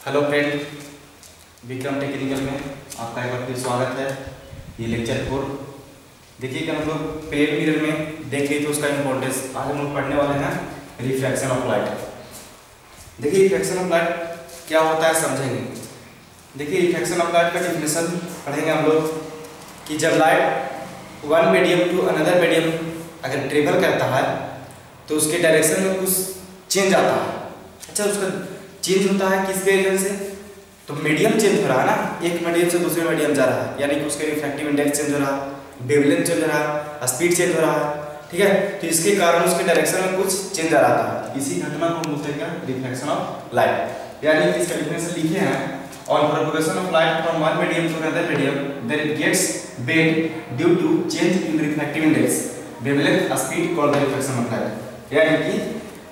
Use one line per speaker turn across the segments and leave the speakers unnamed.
Hello friend, Vikram technical में आपका एक बार फिर स्वागत है। ये लेक्चर 4 देखिए कि हम लोग प्लेन मिरर में देख लिए थे उसका इम्पोर्टेंस। आज हम लोग पढ़ने वाले हैं रिफ्रैक्शन ऑफ लाइट। देखिए रिफ्रैक्शन ऑफ लाइट क्या होता है समझेंगे। देखिए रिफ्रैक्शन ऑफ लाइट का डेफिनेशन पढ़ेंगे हम लोग कि जब light one medium to another medium अगर ट्रेवल करता है तो उसके डायरेक्शन में कुछ चेंज आता है। अच्छा, उसका चेंज होता है किसके वजह से? तो मीडियम चेंज हो रहा है ना, एक मीडियम से दूसरे मीडियम जा रहा है, यानी कि उसके रिफ्रैक्टिव इंडेक्स चेंज हो रहा है, वेवलेंथ चेंज हो रहा है, स्पीड चेंज हो रहा है। ठीक है, तो इसके कारण उसके डायरेक्शन में कुछ चेंज आ रहा है। इसी घटना को हम बोलते हैं रिफ्लेक्शन ऑफ लाइट। यानी कि इसका डेफिनेशन लिखे हैं, on propagation of light from one medium to another medium then it gets bend due to change in refractive index wavelength speed called the reflection of light. यानी कि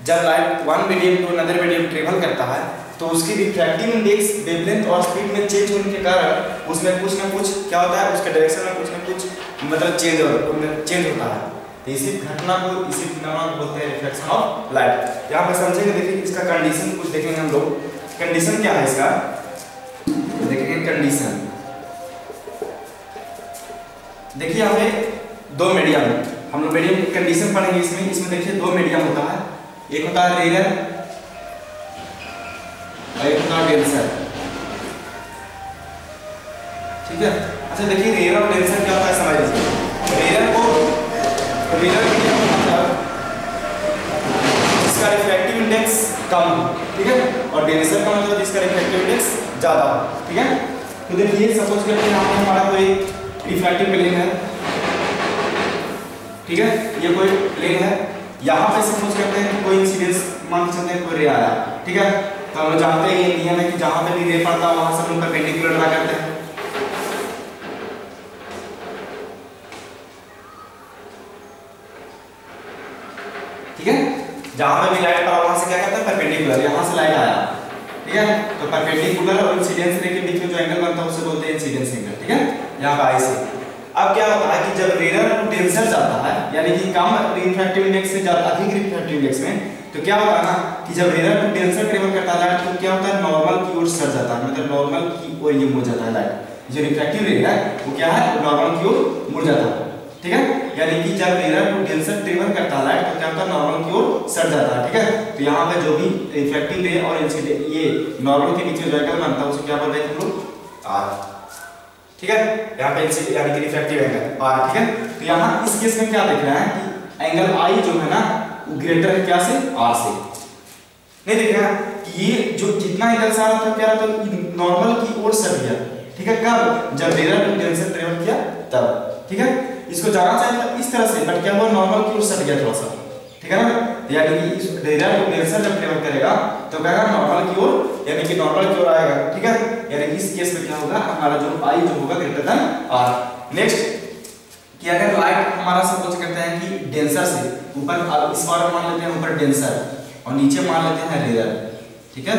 जब light one medium to another medium travel करता है तो उसकी refractive index wavelength और speed में change होने के कारण उसमें कुछ ना कुछ क्या होता है, उसके डायरेक्शन में कुछ ना कुछ मतलब चेंज होता है। तो इसी घटना को, इसी फिनोमेना को बोलते हैं रिफ्लेक्शन ऑफ लाइट। यहाँ पे समझेंगे, देखिए इसका कंडीशन कुछ देखेंगे हम लोग। कंडीशन क्या है इसका, देखेंगे कंडीशन। देखिए यहाँ पे दो मीडियम, हम लोग मीडियम की कंडीशन पढ़ेंगे। इसमें देखिए दो मीडियम होता है, एक होता है रेयर और एक होता है डेंसर। ठीक है, अच्छा देखिए रेयर और डेंसर क्या होता है समझ लीजिए। रेयर मीडियम मतलब जिसका रिफ्रैक्टिव इंडेक्स कम हो, ठीक है, और डेंसर का मतलब जिसका रिफ्रैक्टिव इंडेक्स ज्यादा हो। ठीक है, तो देखिए सपोज करते हैं यहाँ पे हमारा कोई रिफ्रैक्टिव प्लेन है। ठीक है, ये कोई प्लेन है, यहाँ पे सपोज करते हैं कि कोई इंसिडेंस मान के चलते हैं कोई रे आया। ठीक है, तो हम लोग जानते हैं ये नियम है कि जहाँ पे भी रे पड़ता है वहां से हम लोग परपेंडिकुलर ड्रा करते हैं। ठीक है, जहाँ पे भी लाइट पड़ा वहां से क्या करते हैं परपेंडिकुलर, यहाँ से लाइट आया। ठीक है, तो परपेंडिकुलर और इंसिडेंस रे के बीच में जो एंगल बनता है उसे बोलते हैं इंसिडेंस एंगल। ठीक है, यहाँ पे आई से अब क्या होता है कि जब रेयर टू डेंसर जाता है, यानी कि कम रिफ्रैक्टिव इंडेक्स से ज्यादा अधिक रिफ्रैक्टिव इंडेक्स में, तो क्या होता है ना कि जब रेयर टू डेंसर ट्रेवल करता है लाइट तो क्या होता है नॉर्मल की ओर सर जाता है, मतलब नॉर्मल की ओर ये मुड़ जाता है लाइट। जो रिफ्रैक्टिव रे है वो क्या है, नॉर्मल की ओर मुड़ जाता है। ठीक है, यानी कि जब रेयर टू डेंसर ट्रेवल करता है लाइट तो क्या होता है नॉर्मल की ओर सर जाता है। ठीक है, तो यहाँ पे जो भी रिफ्रैक्टिव रे और ये नॉर्मल के बीच में जो एंगल बनता है उसे क्या बोलते हैं हम लोग, आर। ठीक है, यहाँ पे यानी कि रिफ्रैक्टिव एंगल आर। ठीक है, तो यहाँ इस केस में क्या देख रहे हैं कि एंगल आई जो है ना वो ग्रेटर है क्या से, आर से। नहीं देख रहे हैं कि ये जो जितना एंगल से आ रहा था क्या रहा था, नॉर्मल की ओर सर गया। ठीक है, कब, जब रेयर टू डेंसर ट्रेवल किया तब। ठीक है, इसको जाना चाहिए था इस तरह से, बट क्या हुआ नॉर्मल की ओर सट गया थोड़ा सा। ठीक है ना, यानी कि इस रेयर टू डेंसर जब ट्रेवल करेगा तो क्या होगा नॉर्मल की ओर, यानी कि नॉर्मल की ओर आएगा। ठीक है, यानी कि इस केस में क्या होगा, हमारा जो आई जो होगा ग्रेटर देन आर। नेक्स्ट कि अगर लाइट हमारा सपोज करते हैं कि डेंसर से ऊपर, अब इस बार मान लेते हैं ऊपर डेंसर और नीचे मान लेते हैं रेयर। ठीक है,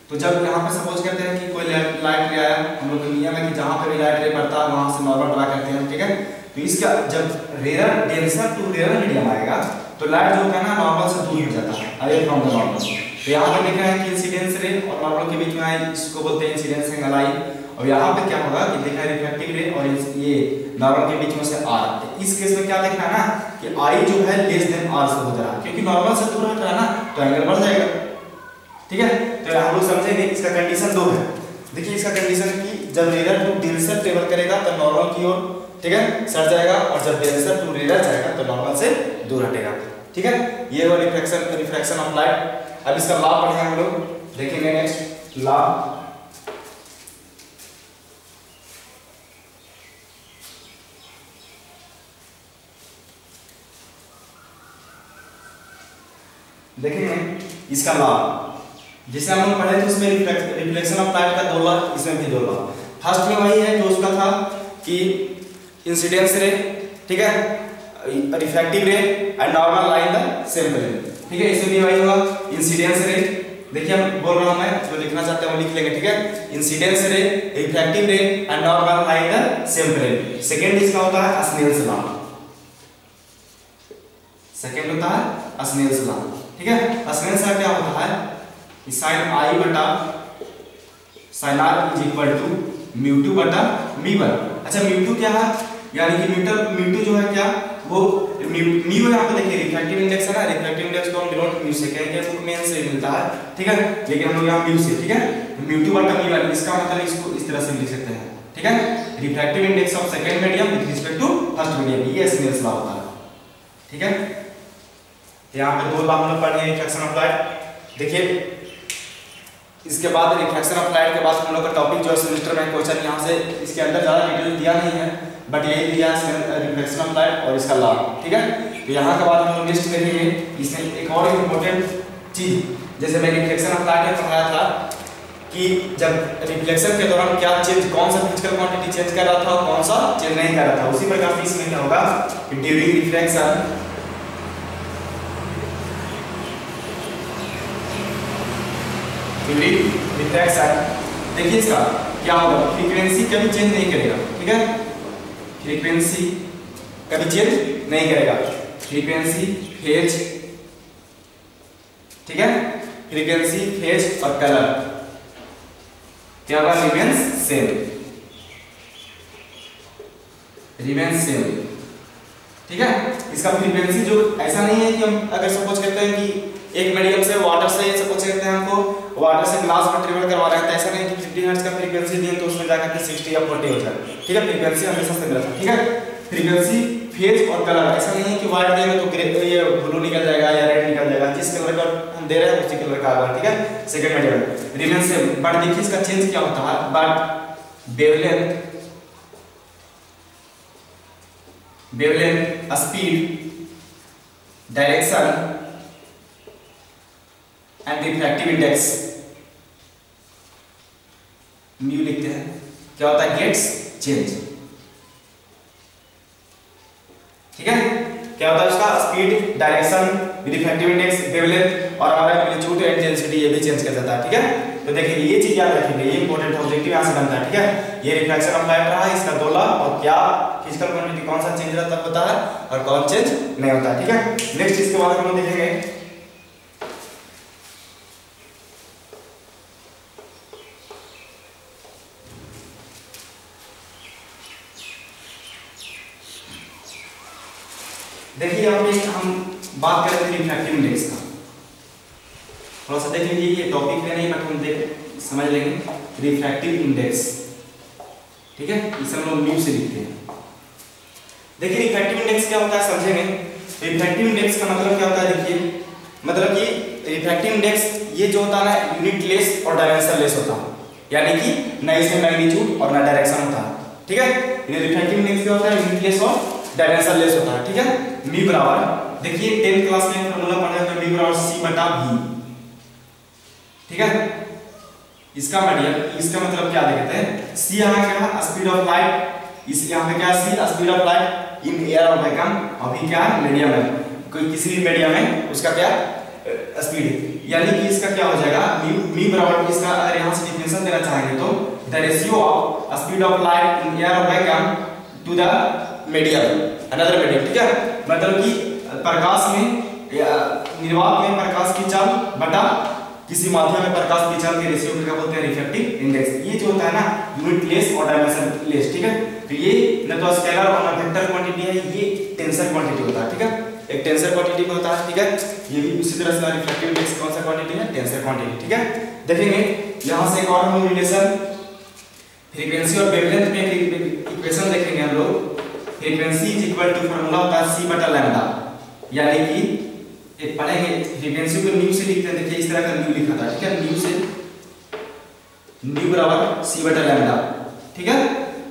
तो जब यहाँ पे सपोज करते हैं कि कोई लाइट रे आया, हम लोग का नियम है कि जहाँ पे भी लाइट रे पड़ता है वहां से नॉर्मल ड्रा करते हैं। ठीक है, तो इसका जब rare denser to rare medium आएगा तो लाइट जो है ना नॉर्मल से दूर हो जाता है, अवे फ्रॉम द नॉर्मल। तो यहाँ पे देख रहे हैं कि इंसिडेंस रे और नॉर्मल के बीच में आई, इसको बोलते हैं इंसिडेंस एंगल आई। और यहाँ पे क्या होगा कि देखा रिफ्रैक्टिव रे और ये नॉर्मल के बीच में से आर। तो इस केस में क्या देखना है ना कि आई जो है लेस देन आर से हो जा रहा है, क्योंकि नॉर्मल से दूर हट रहा है ना तो एंगल बढ़ जाएगा। ठीक है, तो हम लोग समझेंगे इसका कंडीशन दो है। देखिए इसका कंडीशन की जब रेयर टू डेंसर ट्रेवल करेगा तो नॉर्मल की ओर, ठीक है, सट जाएगा, और जब डेंसर टू रेयर जाएगा तो नॉर्मल से दूर हटेगा। ठीक है, ये वो रिफ्रैक्शन ऑफ लाइट। अब इसका लॉ पढ़ेंगे हम लोग, देखेंगे नेक्स्ट लॉ। देखेंगे इसका लॉ, जिसे हम लोग पढ़े थे उसमें रिफ्लेक्शन ऑफ लाइट का दो लॉ, इसमें भी दो लॉ। फर्स्ट में वही है जो उसका था कि इंसिडेंस रे, ठीक है, refractive ray and normal line the same plane. ठीक है, इसमें भी वही होगा इंसिडेंस रे। देखिए हम बोल रहा हूं, मैं जो लिखना चाहते हैं वो लिख लेंगे। ठीक है, incidence ray, refractive ray and normal line the same plane. Second इसका होता है स्नेल्स लॉ। सेकंड होता है स्नेल्स लॉ। ठीक है, स्नेल्स लॉ क्या होता है, साइन आई बटा sin r is equal to μ2 बटा μ1। अच्छा μ2 क्या है, यानी कि μ2 जो है क्या वो μ यहाँ पे देखिए रिफ्रैक्टिव इंडेक्स है ना, रिफ्रैक्टिव इंडेक्स को हम डिनोट μ से कहेंगे, वो मेन से मिलता है, ठीक है, लेकिन हम लोग यहाँ μ से, ठीक है, μ2 बटा μ1, इसका मतलब इसको इस तरह से लिख सकते हैं, ठीक है, refractive index of second medium with respect to first medium, ये स्नेल्स लॉ होता है, ठीक है। यहाँ पे दो लॉ हम लोग पढ़े हैं रिफ्रैक्शन ऑफ लाइट। देखिए इसके बाद रिफ्रैक्शन ऑफ लाइट के बाद हम लोग का टॉपिक जो है सेमेस्टर में क्वेश्चन यहाँ से इसके अंदर ज़्यादा डिटेल दिया नहीं है, बट यही दिया है रिफ्रैक्शन ऑफ लाइट और इसका लॉ, ठीक है। तो यहाँ के बाद हम लोग नेक्स्ट करेंगे इसमें एक और इम्पोर्टेंट चीज, जैसे मैं रिफ्लेक्शन ऑफ लाइट में पढ़ाया था कि जब रिफ्लेक्शन के दौरान क्या चेंज, कौन सा फिजिकल क्वांटिटी चेंज कर रहा था और कौन सा चेंज नहीं कर रहा था, उसी प्रकार से इसमें क्या होगा ड्यूरिंग रिफ्लेक्शन देखिए इसका क्या होगा, फ्रीक्वेंसी कभी चेंज नहीं करेगा, ठीक है, फ्रीक्वेंसी कभी चेंज नहीं करेगा, फ्रीक्वेंसी फेज, ठीक है, फ्रीक्वेंसी फेज और कलर क्या होगा रिमेंस सेम, ठीक है। इसका फ्रीक्वेंसी जो ऐसा नहीं है कि हम अगर सपोज करते हैं कि एक मीडियम से वाटर से सपोज करते हैं हमको वाटर से ग्लास में ट्रेवल करवा रहे हैं, तो ऐसा नहीं कि 50 हर्ट्ज का फ्रीक्वेंसी दिए तो उसमें जाकर के 60 या 40 हो जाए, ठीक है, फ्रीक्वेंसी हमेशा सेम रहता है, ठीक है। फ्रीक्वेंसी फेज और कलर ऐसा नहीं है कि व्हाइट देंगे तो ग्रे ये ब्लू निकल जाएगा या रेड निकल जाएगा, जिस कलर का हम दे रहे हैं उसी कलर का आएगा, ठीक है, second medium remains same. But देखिए इसका चेंज क्या होता है, but wavelength, speed, direction and refractive index mu लिखते हैं, क्या होता है गेट्स चेंज, ठीक है। क्या होता है उसका speed, direction, refractive index, wavelength और हमारा एम्पलीट्यूड एंड इंटेंसिटी ये भी चेंज कर जाता है, ठीक है। तो देखिए ये चीज याद रखेंगे, ये इंपॉर्टेंट ऑब्जेक्टिव यहां से बनता है, ठीक है। ये रिफ्लेक्शन ऑफ लाइट रहा है, इसका दो लॉ और क्या फिजिकल क्वांटिटी कौन सा चेंज रहता है पता है और कौन चेंज नहीं होता है, ठीक है। नेक्स्ट इसके बाद हम लोग देखेंगे देखिए यहाँ पे हम बात करें रिफ्रैक्टिव इंडेक्स का, थोड़ा सा देख लीजिए, ये टॉपिक में नहीं बट हम समझ लेंगे रिफ्रैक्टिव इंडेक्स, ठीक है, इसे हम लोग म्यू से लिखते हैं। देखिए रिफ्रैक्टिव इंडेक्स क्या होता है समझेंगे। रिफ्रैक्टिव इंडेक्स का मतलब क्या होता है, देखिए मतलब कि रिफ्रैक्टिव इंडेक्स ये जो होता है ना यूनिट लेस और डायमेंशन लेस होता है, यानी कि ना इसमें मैग्नीट्यूड और ना डायरेक्शन होता है, ठीक है। रिफ्रैक्टिव इंडेक्स क्या होता है यूनिट लेस और डायमेंशन लेस होता है, ठीक है। मी बराबर देखिए 10th क्लास में फॉर्मूला पढ़े थे मी बराबर c बटा v, ठीक है। इसका मतलब क्या देखते हैं, c यहाँ क्या है स्पीड ऑफ लाइट, इस यहाँ पे क्या c speed of light in air और वैक्यूम, अभी क्या है मीडियम है, कोई किसी भी मीडियम में उसका क्या स्पीड, यानी कि इसका क्या हो जाएगा मी बराबर इसका अगर यहाँ से डिफिनेशन देना चाहेंगे तो the ratio of speed of light in air और vacuum to the medium another medium, ठीक है। मतलब कि प्रकाश में निर्वात में प्रकाश की चाल बटा किसी माध्यम में प्रकाश की चाल के रेशियो को क्या बोलते हैं रिफ्रैक्टिव इंडेक्स। ये जो होता है ना यूनिट लेस और डायमेंशन लेस, ठीक है। तो ये न तो स्केलर और न वेक्टर क्वांटिटी है, ये टेंसर क्वांटिटी होता है, ठीक है, एक टेंसर क्वांटिटी होता है, ठीक है। ये भी उसी तरह से रिफ्रैक्टिव इंडेक्स कौन सा क्वांटिटी है टेंसर क्वांटिटी, ठीक है। देखेंगे यहां से एक और हम रिलेशन फ्रीक्वेंसी और वेवलेंथ में इक्वेशन देखेंगे हम लोग। Frequency is equal to formula होता है c बटा लैम्डा, यानी कि एक पढ़ेंगे फ्रीक्वेंसी को न्यू से लिखते हैं, देखिए इस तरह का न्यू लिखा था, ठीक है, न्यू से न्यू बराबर c बटा लैम्डा, ठीक है।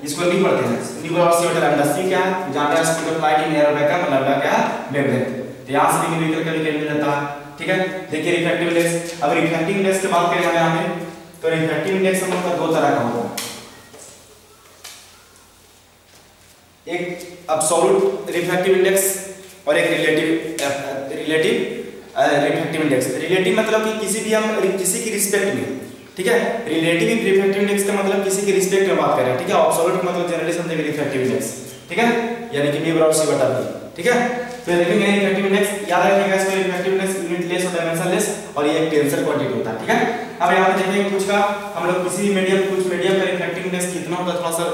इसको न्यू पढ़ते हैं, न्यू बराबर c बटा लैम्डा, c क्या है जानते हैं speed of light in air vacuum, lambda क्या है वेवलेंथ, तो यहां से भी न्यू निकल कर मिल जाता है, ठीक है। देखिए रिफ्रैक्टिव इंडेक्स, अब रिफ्रैक्टिव इंडेक्स की बात करें हम यहां पे, तो रिफ्रैक्टिव इंडेक्स हम लोग का दो तरह का होगा, एक एब्सोल्यूट रिफ्रैक्टिव इंडेक्स और एक रिलेटिव रिफ्रैक्टिव इंडेक्स। रिलेटिव मतलब कि किसी भी हम किसी की रिस्पेक्ट में, ठीक है। रिलेटिव रिफ्रैक्टिव इंडेक्स का मतलब किसी की रिस्पेक्ट में बात कर रहे हैं, ठीक है। एब्सोल्यूट मतलब जनरली समझेंगे रिफ्रैक्टिव इंडेक्स, ठीक है, यानी कि v बराबर c बटा v, ठीक है। तो देखेंगे रिफ्रैक्टिव इंडेक्स, याद रखिएगा इसको रिफ्रैक्टिव इंडेक्स यूनिट लेस और डायमेंशन लेस और ये एक टेंसर क्वांटिटी होता है, ठीक है। अब यहाँ पे देखेंगे कुछ का हम लोग किसी मीडियम कुछ मीडियम का रिफ्रैक्टिव इंडेक्स कितना होता है थोड़ा सा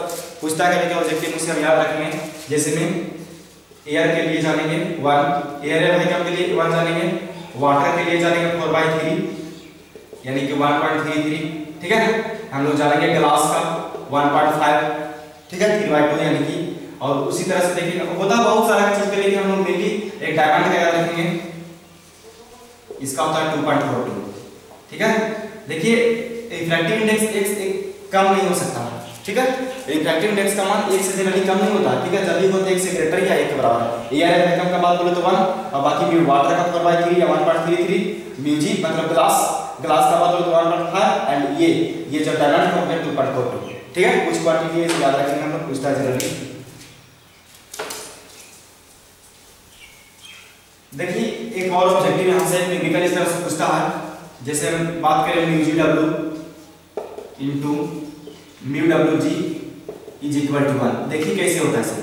पूछता है कि ऑब्जेक्टिव मुझसे हम याद रखेंगे। जैसे में एयर के लिए जानेंगे 1, एयर है भाई के लिए 1 जानेंगे, वाटर के लिए जानेंगे 4/3 यानी कि 1.33, ठीक है। हम लोग जानेंगे ग्लास का 1.5, ठीक है, 3/2 यानी कि। और उसी तरह से देखिए होता बहुत सारा चीज के लिए हम लोग मेनली एक डायमंड का याद रखेंगे, इसका होता है 2.42, ठीक है। देखिए रिफ्रैक्टिव इंडेक्स x कम नहीं हो सकता, ठीक है। रिफ्रैक्टिव इंडेक्स का मान 1 से जनरली कम नहीं होता, ठीक है। जब भी होता है 1 से ग्रेटर या 1 के बराबर। एयर वैक्यूम का बात बोले तो 1 और बाकी म्यू वाटर का 4/3 या 1.33, म्यू जी मतलब ग्लास का बात बोले तो 1.5 एंड ये जो डायमंड का होता है 2.42, ठीक है। कुछ क्वांटिटी है याद रखेंगे हम लोग, पूछता है जनरली। देखिए एक और ऑब्जेक्टिव यहां से न्यूमेरिकल इस तरह से पूछता है, जैसे हम बात करें mu G W into mu W G is equal to 1। देखिए कैसे होता है सर।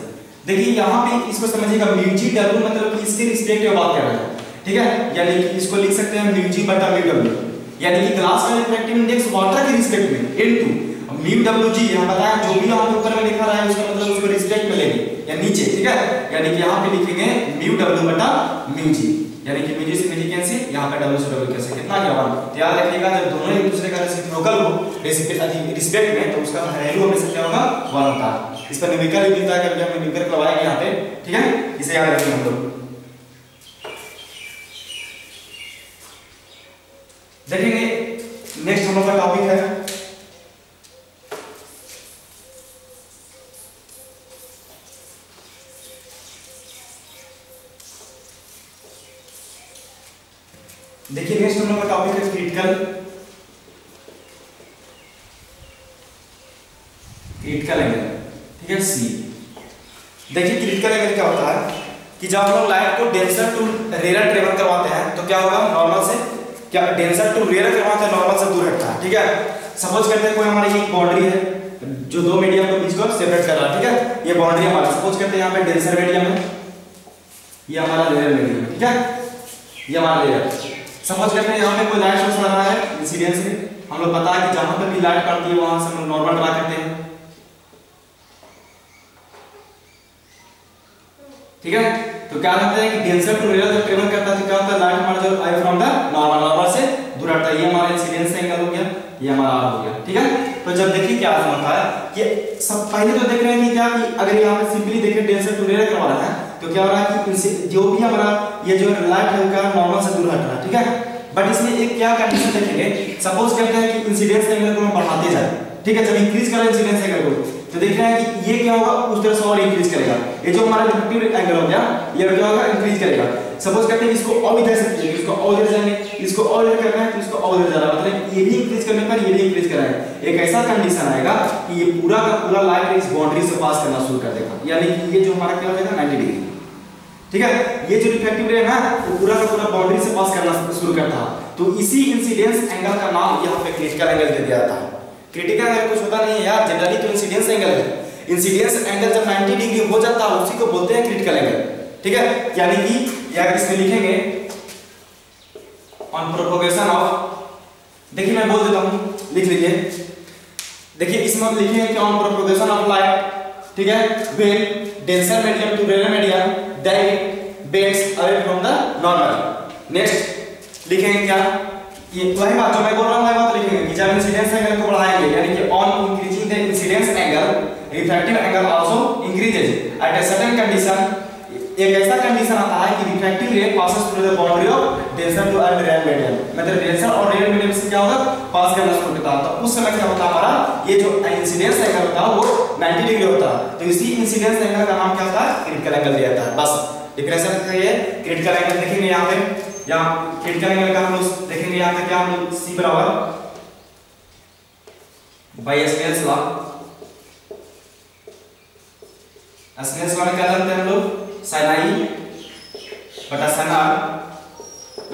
देखिए यहां पे इसको समझिएगा, म्यू जी डब्ल्यू मतलब कि इसके रिस्पेक्ट में बात कर रहे हैं, ठीक है। यानी कि इसको लिख सकते हैं म्यू जी बटा म्यू डब्ल्यू, यानी कि ग्लास का रिफ्रैक्टिव इंडेक्स वाटर के रिस्पेक्ट में इनटू म्यू डब्ल्यू जी। यहां बताया जो भी यहां पे ऊपर में लिखा रहा है उसका मतलब उसको रिस्पेक्ट में लेंगे या नीचे, ठीक है। यानी कि यहां पे लिखेंगे म्यू डब्ल्यू बटा म्यू जी, यानी कि म्यू जी से म्यू जी कैंसिल, यहां पे डब्ल्यू से डब्ल्यू कैंसिल, कितना क्या 1। तो याद रखिएगा जब दोनों एक दूसरे का रेसिप्रोकल हो रिस्पेक्ट में तो उसका वैल्यू हमेशा क्या होगा 1 होता है। इस पर न्यूमेरिकल भी मिलता है, कभी हम न्यूमेरिकल लगाएंगे यहां पे, ठीक है। इसे याद रखिए हम लोग। देखेंगे नेक्स्ट हम लोग का टॉपिक है देखिए नेक्स्ट हम लोग का टॉपिक है क्रिटिकल एंगल, ठीक है, सी। देखिए क्रिटिकल एंगल क्या होता है कि जब हम लोग लाइट को डेंसर टू रेयर ट्रेवल करवाते हैं तो क्या होगा, नॉर्मल से क्या डेंसर टू रेयर करवाते हैं, नॉर्मल से दूर हटता है, ठीक है। सपोज करते हैं कोई हमारी एक बाउंड्री है जो दो मीडियम को बीच को सेपरेट कर रहा है, ठीक है। ये बाउंड्री हमारा सपोज करते हैं यहाँ पे डेंसर मीडियम है, ये हमारा रेयर मीडियम है, ठीक है। ये हमारा रेयर। सपोज करते हैं यहाँ पे कोई लाइट सोर्स लगा है इंसिडेंस में, हम लोग पता है कि जहां पे भी लाइट पड़ती है वहां से हम नॉर्मल ड्रा करते हैं, ठीक है। तो क्या लगता है कि डेंसर टू रेयर जब ट्रेवल करता है तो क्या होता है, लाइट हमारा जो आई फ्रॉम द नॉर्मल से दूर हटता है। ये हमारा इंसिडेंस एंगल हो गया, ये हमारा आर हो गया, ठीक है। तो जब देखिए क्या होता है कि सब पहले तो देख रहे हैं कि क्या कि अगर यहाँ पे सिंपली देखें डेंसर टू रेयर करवा रहा है तो क्या हो रहा है कि जो भी हमारा ये जो लाइट है वो नॉर्मल से दूर हट रहा है, ठीक है। बट इसमें एक क्या कंडीशन देखेंगे, सपोज करते हैं कि इंसिडेंस एंगल को हम बढ़ाते जाए, ठीक है। जब इंक्रीज करें इंसिडेंस एंगल को तो देख रहे हैं कि ये क्या होगा उस तरह से और इंक्रीज करेगा। ये जो हमारा रिफ्रैक्टिव एंगल हो गया ये क्या होगा, इंक्रीज करेगा। सपोज करते हैं इसको और इधर से इसको और इधर जाएंगे, इसको और इधर करना है तो इसको और इधर जाना, मतलब ये भी इंक्रीज करने पर ये भी इंक्रीज कर रहा है। एक ऐसा कंडीशन आएगा कि ये पूरा का पूरा लाइट इस बाउंड्री से पास करना शुरू कर देगा, यानी कि ये जो हमारा क्या हो जाएगा 90 डिग्री, ठीक है। ये जो रिफ्रैक्टिव रे है ना वो पूरा का पूरा बाउंड्री से पास करना शुरू करता है। तो इसी इंसिडेंस एंगल का नाम यहाँ पे क्रिटिकल एंगल दे दिया जाता है। क्रिटिकल एंगल कुछ होता नहीं है यार, जनरली तो इंसिडेंस एंगल है। इंसिडेंस एंगल जब 90 डिग्री हो जाता है उसी को बोलते हैं क्रिटिकल एंगल, ठीक है। यानी कि यार इसमें लिखेंगे ऑन प्रोपगेशन ऑफ, देखिए मैं बोल देता हूं, लिख लीजिए। देखिए इसमें लिखेंगे कि ऑन प्रोपगेशन ऑफ लाइट, ठीक है, when denser medium to rare medium that bends away from the normal. Next लिखेंगे क्या, ये वही बात जो मैं बोल रहा हूं वही बात लिखेंगे कि जब इंसिडेंस एंगल को बढ़ाएंगे यानी कि on increasing the incidence angle refractive angle also increases at a certain condition. एक ऐसा कंडीशन आता है कि refractive ray passes through the boundary of denser to and rare medium, मतलब डेंसर और रेयर मीडियम से क्या होगा पास करना शुरू करता है। तो उस समय क्या होता है हमारा ये जो इंसिडेंस एंगल होता है वो 90 डिग्री होता है। तो इसी इंसिडेंस एंगल का नाम क्या होता है, क्रिटिकल एंगल दिया जाता है। बस डिफरेंशियल का ये क्रिटिकल एंगल देखेंगे यहाँ पे, यहाँ क्रिटिकल एंगल का हम लोग देखेंगे यहाँ पे क्या हम लोग C बराबर by Snell's law. Snell's law में क्या जानते हैं हम लोग, sin i बटा sin r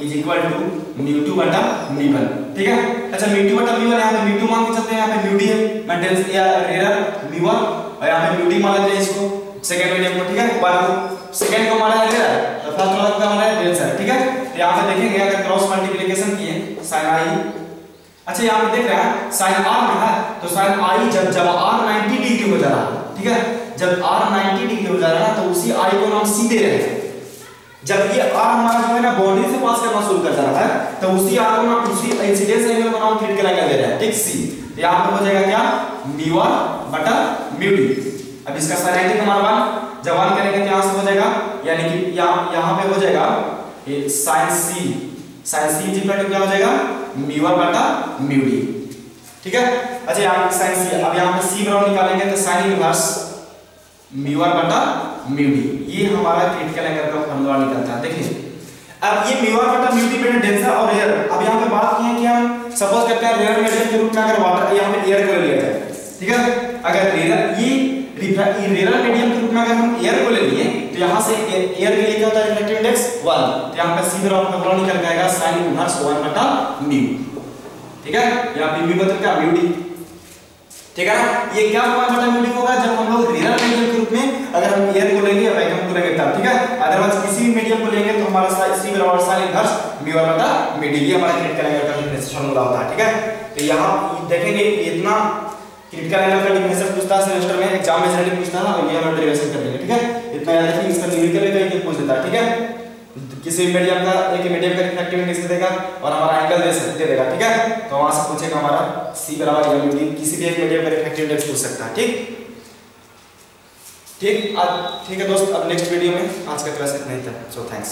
is equal to μ2 बटा μ1, ठीक है। अच्छा μ2 बटा μ1 यहाँ पे μ2 मान के चलते हैं, यहाँ पे μd है, मैं डेंस या रेयर μ1 और यहाँ पे μd मान लेते हैं इसको सेकंड मीडियम को, ठीक है। वन सेकंड को माना है रेयर तो फर्स्ट वाला का माना है डेंसर, ठीक है। तो यहाँ पे देखेंगे अगर क्रॉस मल्टीप्लिकेशन किए sin i अच्छा यहाँ पे देख रहे हैं साइन आर में है, तो साइन आई जब आर 90 डिग्री हो जा रहा है, ठीक है, जब आर 90 डिग्री हो जा रहा है तो उसी आई को हम सी दे रहे हैं। जब ये आर हमारा जो है ना बाउंड्री से पास करना शुरू कर जा रहा है तो उसी आर को हम उसी इंसिडेंस एंगल को हम क्रिटिकल एंगल दे रहे हैं, ठीक, सी। तो यहाँ पे हो जाएगा क्या, μ1 बटा μd। अब इसका साइन 90 हमारा वन जब वन करेंगे तो यहाँ से हो जाएगा, यानी कि यहाँ पे हो जाएगा साइन सी इक्वल टू क्या हो जाएगा, μ1 बटा μd, ठीक है। अच्छा यहाँ पे साइन सी, अब यहाँ पे सी बराबर निकालेंगे तो साइन इनवर्स μ1 बटा μd, ये हमारा क्रिटिकल एंगल का फॉर्मूला निकलता है। देखिए अब ये μ1 बटा μd पे डेंसर और एयर, अब यहाँ पे बात की है कि हम सपोज करते हैं रेयर मीडियम के रूप में अगर वाटर यहाँ पे एयर को ले लिया जाए, ठीक है, अगर रेयर मीडियम के रूप में अगर हम एयर को ले लिए तो यहाँ से एयर के लिए क्या होता है, रिफ्रैक्टिव इंडेक्स 1, तो यहाँ पे सी बराबर फॉर्मूला निकल के आएगा sin इनवर्स 1 बटा μ, ठीक है, यहाँ पे μ बदल क्या μd, ठीक है ना। ये क्या 1 बटा μd होगा जब हम लोग रेयर मीडियम के रूप में अगर हम एयर को लेंगे या वैक्यूम को लेंगे तब, ठीक है, अदरवाइज किसी भी मीडियम को लेंगे तो हमारा सी बराबर sin इनवर्स μ1 बटा μd, ये हमारा क्रिटिकल एंगल का डिफरेंशियल फॉर्मूला होता है, ठीक है। तो यहाँ देखेंगे इतना क्रिटिकल एंगल का डिफरेंशियल पूछता है सेमेस्टर में, एग्जाम में जनरली पूछता है, और ये हम डेरिवेशन कर देंगे, ठीक है। इतना याद रखिए, इसका न्यूमेरिकल का ये पूछ देता है, ठीक है। किसी मीडियम का एक मीडियम का रिफ्रैक्टिव इंडेक्स दे देगा और हमारा एंगल दे देगा, ठीक है, तो वहां से पूछेगा हमारा सी बराबर md, किसी भी एक मीडियम का रिफ्रैक्टिव इंडेक्स पूछ सकता है, ठीक है दोस्त। अब नेक्स्ट वीडियो में आज का क्लास इतना ही था, सो थैंक्स।